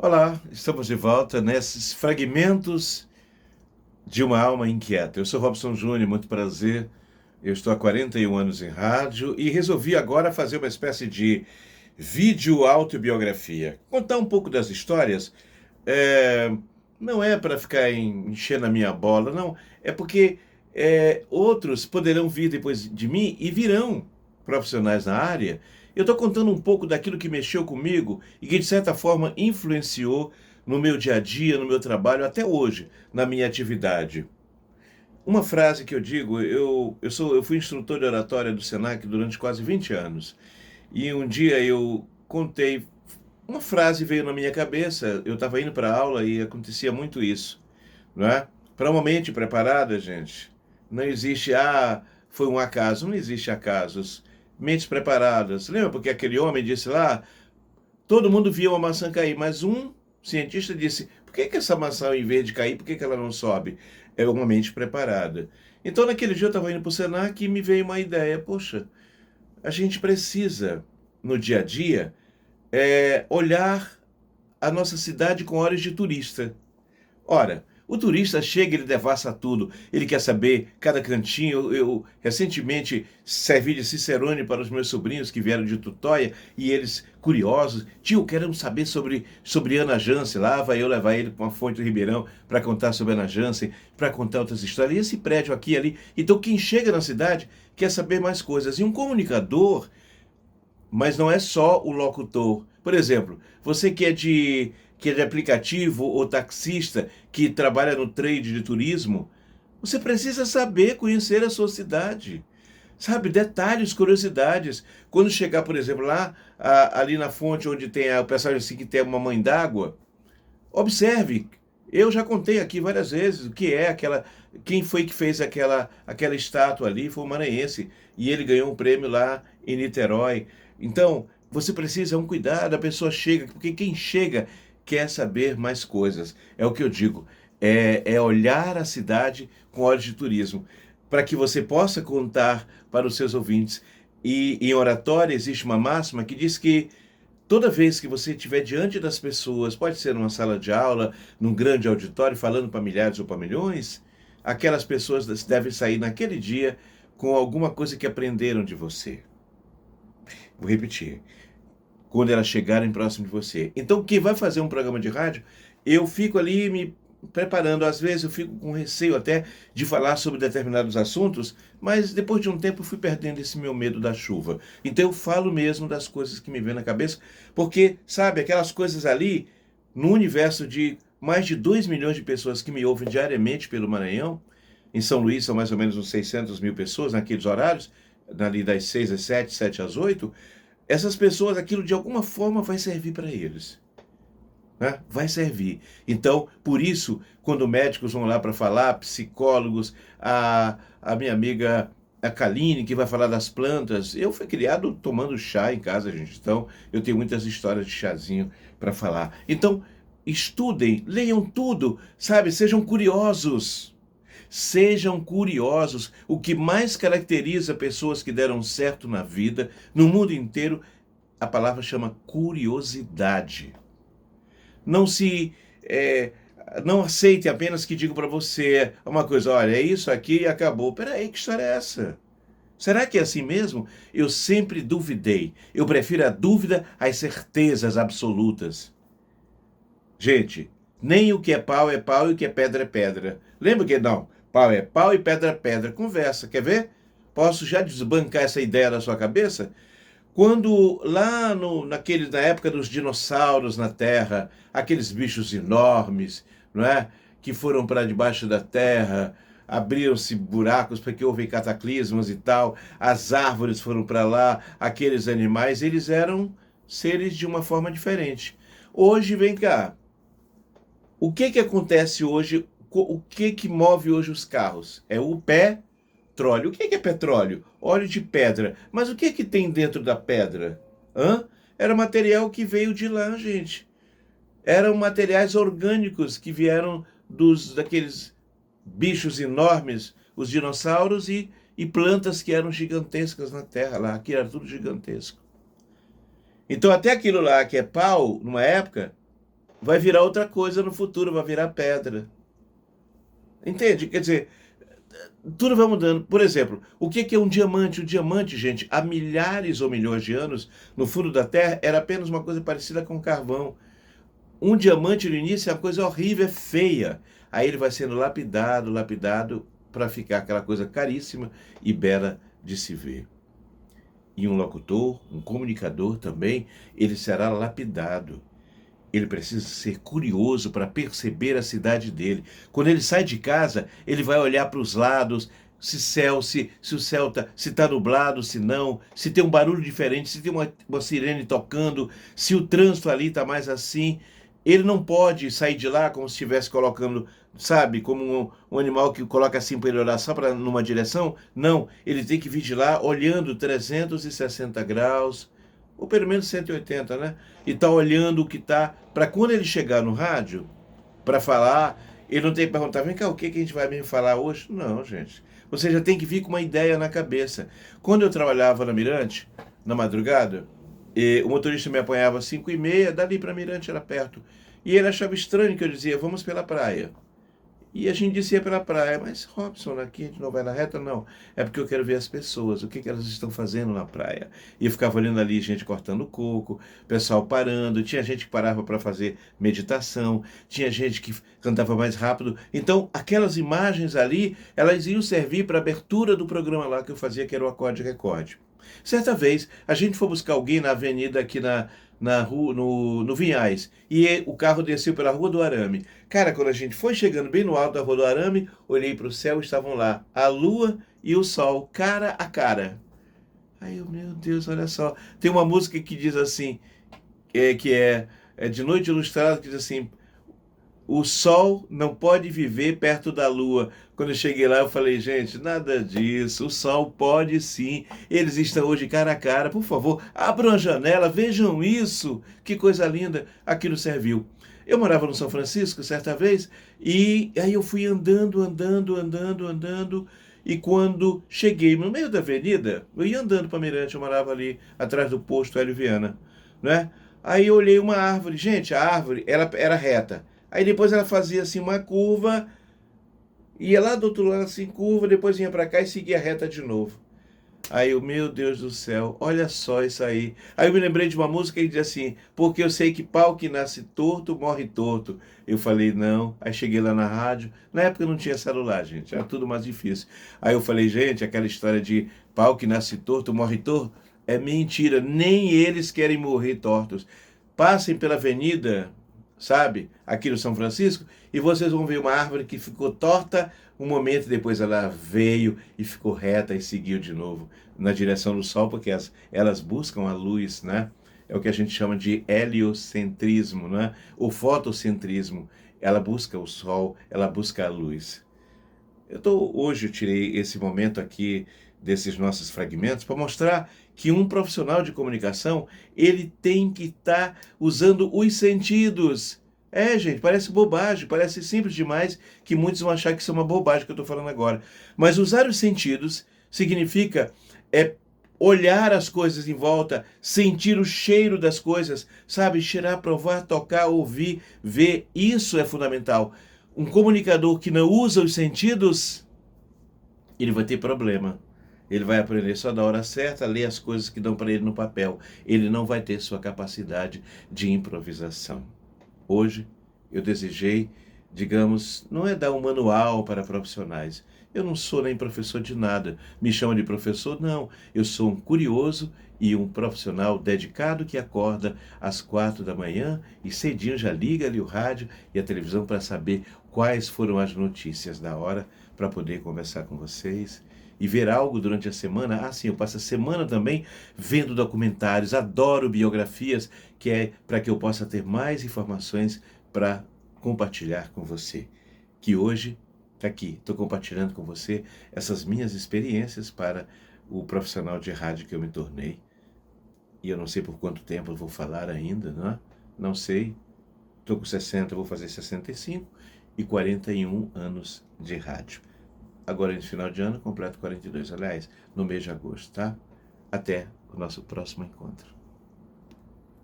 Olá, estamos de volta nesses fragmentos de uma alma inquieta. Eu sou Robson Júnior, muito prazer. Eu estou há 41 anos em rádio e resolvi agora fazer uma espécie de vídeo autobiografia. Contar um pouco das histórias. é, não é para ficar enchendo a minha bola, não. É porque outros poderão vir depois de mim e virão profissionais na área. Eu estou contando um pouco daquilo que mexeu comigo e que, de certa forma, influenciou no meu dia a dia, no meu trabalho, até hoje, na minha atividade. Uma frase que eu digo, eu fui instrutor de oratória do Senac durante quase 20 anos. E um dia eu contei, uma frase veio na minha cabeça, eu estava indo para a aula e acontecia muito isso, não é? Para uma mente preparada, gente, não existe, foi um acaso, não existe acasos. Mentes preparadas. Lembra porque aquele homem disse lá, todo mundo via uma maçã cair, mas um cientista disse, por que essa maçã, em vez de cair, por que ela não sobe? É uma mente preparada. Então, naquele dia eu estava indo para o Senac e me veio uma ideia, poxa, a gente precisa, no dia a dia, olhar a nossa cidade com olhos de turista. Ora, o turista chega, ele devassa tudo, ele quer saber cada cantinho. Eu recentemente servi de cicerone para os meus sobrinhos que vieram de Tutóia e eles, curiosos, tio, queremos saber sobre Ana Jansen. Lá vai eu levar ele para uma fonte do Ribeirão para contar sobre Ana Jansen, para contar outras histórias. E esse prédio aqui e ali. Então, quem chega na cidade quer saber mais coisas. E um comunicador, mas não é só o locutor. Por exemplo, você que é de aplicativo ou taxista que trabalha no trade de turismo, você precisa saber conhecer a sua cidade. Sabe, detalhes, curiosidades. Quando chegar, por exemplo, lá ali na fonte onde tem o pessoal assim que tem uma mãe d'água, observe. Eu já contei aqui várias vezes o que é aquela. Quem foi que fez aquela estátua ali? Foi o maranhense. E ele ganhou um prêmio lá em Niterói. Então, você precisa um cuidado, a pessoa chega, porque quem chega quer saber mais coisas. É o que eu digo. É olhar a cidade com olhos de turismo, para que você possa contar para os seus ouvintes. E em oratória existe uma máxima que diz que toda vez que você estiver diante das pessoas, pode ser numa sala de aula, num grande auditório, falando para milhares ou para milhões, aquelas pessoas devem sair naquele dia com alguma coisa que aprenderam de você. Vou repetir. Quando elas chegarem próximo de você. Então, quem vai fazer um programa de rádio, eu fico ali me preparando. Às vezes eu fico com receio até de falar sobre determinados assuntos, mas depois de um tempo eu fui perdendo esse meu medo da chuva. Então eu falo mesmo das coisas que me vêm na cabeça, porque, sabe, aquelas coisas ali, no universo de mais de 2 milhões de pessoas que me ouvem diariamente pelo Maranhão, em São Luís são mais ou menos uns 600 mil pessoas naqueles horários, ali das 6 às 7, 7 às 8, essas pessoas, aquilo de alguma forma vai servir para eles, né? Vai servir. Então, por isso, quando médicos vão lá para falar, psicólogos, a minha amiga a Kaline, que vai falar das plantas, eu fui criado tomando chá em casa, gente. Então, eu tenho muitas histórias de chazinho para falar. Então, estudem, leiam tudo, sabe? Sejam curiosos. Sejam curiosos. O que mais caracteriza pessoas que deram certo na vida, no mundo inteiro, a palavra chama curiosidade. Não se. é, não aceite apenas que digo para você uma coisa, olha, é isso aqui e acabou. Peraí, que história é essa? Será que é assim mesmo? Eu sempre duvidei. Eu prefiro a dúvida às certezas absolutas. Gente, nem o que é pau e o que é pedra é pedra. Lembra que não? Pau é pau e pedra é pedra. Conversa, quer ver? Posso já desbancar essa ideia da sua cabeça? Quando lá na época dos dinossauros na Terra, aqueles bichos enormes, não é? Que foram para debaixo da Terra, abriram-se buracos porque houve cataclismos e tal, as árvores foram para lá, aqueles animais, eles eram seres de uma forma diferente. Hoje, vem cá, o que que acontece hoje? O que que move hoje os carros? É o petróleo. O que é petróleo? Óleo de pedra. Mas o que que tem dentro da pedra? Hã? Era material que veio de lá, gente. Eram materiais orgânicos que vieram daqueles bichos enormes, os dinossauros e plantas que eram gigantescas na Terra lá. Aqui era tudo gigantesco. Então até aquilo lá que é pau, numa época, vai virar outra coisa no futuro, vai virar pedra. Entende? Quer dizer, tudo vai mudando. Por exemplo, o que é um diamante? O diamante, gente, há milhares ou milhões de anos, no fundo da Terra, era apenas uma coisa parecida com carvão. Um diamante no início é uma coisa horrível, é feia. Aí ele vai sendo lapidado, lapidado, para ficar aquela coisa caríssima e bela de se ver. E um locutor, um comunicador também, ele será lapidado. Ele precisa ser curioso para perceber a cidade dele. Quando ele sai de casa, ele vai olhar para os lados, se o céu se está nublado, se não, se tem um barulho diferente, se tem uma sirene tocando, se o trânsito ali está mais assim. Ele não pode sair de lá como se estivesse colocando, sabe, como um animal que coloca assim para ele olhar só para numa direção. Não, ele tem que vir de lá olhando 360 graus, ou pelo menos 180, né? E tá olhando o que tá, para quando ele chegar no rádio, para falar, ele não tem que perguntar, vem cá, o que a gente vai mesmo falar hoje? Não, gente. Você já tem que vir com uma ideia na cabeça. Quando eu trabalhava na Mirante, na madrugada, o motorista me apanhava às 5h30, dali para Mirante era perto. E ele achava estranho que eu dizia, vamos pela praia. E a gente descia pela praia, mas Robson, aqui a gente não vai na reta? Não. É porque eu quero ver as pessoas, o que elas estão fazendo na praia. E eu ficava olhando ali gente cortando coco, pessoal parando, tinha gente que parava para fazer meditação, tinha gente que cantava mais rápido. Então, aquelas imagens ali, elas iam servir para a abertura do programa lá que eu fazia, que era o Acorde Recorde. Certa vez, a gente foi buscar alguém na avenida aqui na rua, no Vinhais, e o carro desceu pela Rua do Arame. Cara, quando a gente foi chegando bem no alto da Rua do Arame, olhei para o céu e estavam lá a lua e o sol, cara a cara. Aí eu, meu Deus, olha só. Tem uma música que diz assim, que é de Noite Ilustrada, que diz assim, o sol não pode viver perto da lua. Quando eu cheguei lá, eu falei, gente, nada disso. O sol pode sim. Eles estão hoje cara a cara. Por favor, abram a janela, vejam isso. Que coisa linda. Aquilo serviu. Eu morava no São Francisco certa vez e aí eu fui andando. E quando cheguei no meio da avenida, eu ia andando para Mirante, eu morava ali atrás do posto Hélio Viana, né? Aí eu olhei uma árvore. Gente, a árvore ela era reta. Aí depois ela fazia assim uma curva, ia lá do outro lado assim, curva, depois vinha para cá e seguia reta de novo. Aí eu, meu Deus do céu, olha só isso aí. Aí eu me lembrei de uma música que diz assim, porque eu sei que pau que nasce torto, morre torto. Eu falei, não. Aí cheguei lá na rádio, na época não tinha celular, gente, era tudo mais difícil. Aí eu falei, gente, aquela história de pau que nasce torto, morre torto, é mentira, nem eles querem morrer tortos. Passem pela avenida, sabe, aqui no São Francisco, e vocês vão ver uma árvore que ficou torta um momento, depois ela veio e ficou reta e seguiu de novo na direção do sol, porque elas buscam a luz, né? É o que a gente chama de heliocentrismo, né? O fotocentrismo. Ela busca o sol, ela busca a luz. Hoje eu tirei esse momento aqui desses nossos fragmentos para mostrar que um profissional de comunicação, ele tem que estar usando os sentidos. É, gente, parece bobagem, parece simples demais, que muitos vão achar que isso é uma bobagem que eu estou falando agora. Mas usar os sentidos significa olhar as coisas em volta, sentir o cheiro das coisas, sabe? Cheirar, provar, tocar, ouvir, ver, isso é fundamental. Um comunicador que não usa os sentidos, ele vai ter problema. Ele vai aprender só na hora certa, ler as coisas que dão para ele no papel. Ele não vai ter sua capacidade de improvisação. Hoje, eu desejei, digamos, não é dar um manual para profissionais. Eu não sou nem professor de nada. Me chama de professor? Não. Eu sou um curioso e um profissional dedicado que acorda às 4 da manhã e cedinho já liga ali o rádio e a televisão para saber quais foram as notícias da hora para poder conversar com vocês e ver algo durante a semana. Ah, sim, eu passo a semana também vendo documentários, adoro biografias, que é para que eu possa ter mais informações para compartilhar com você. Que hoje está aqui, estou compartilhando com você essas minhas experiências para o profissional de rádio que eu me tornei. E eu não sei por quanto tempo eu vou falar ainda, né? Não sei. Estou com 60, vou fazer 65 e 41 anos de rádio. Agora, no final de ano, completo 42, aliás, no mês de agosto, tá? Até o nosso próximo encontro.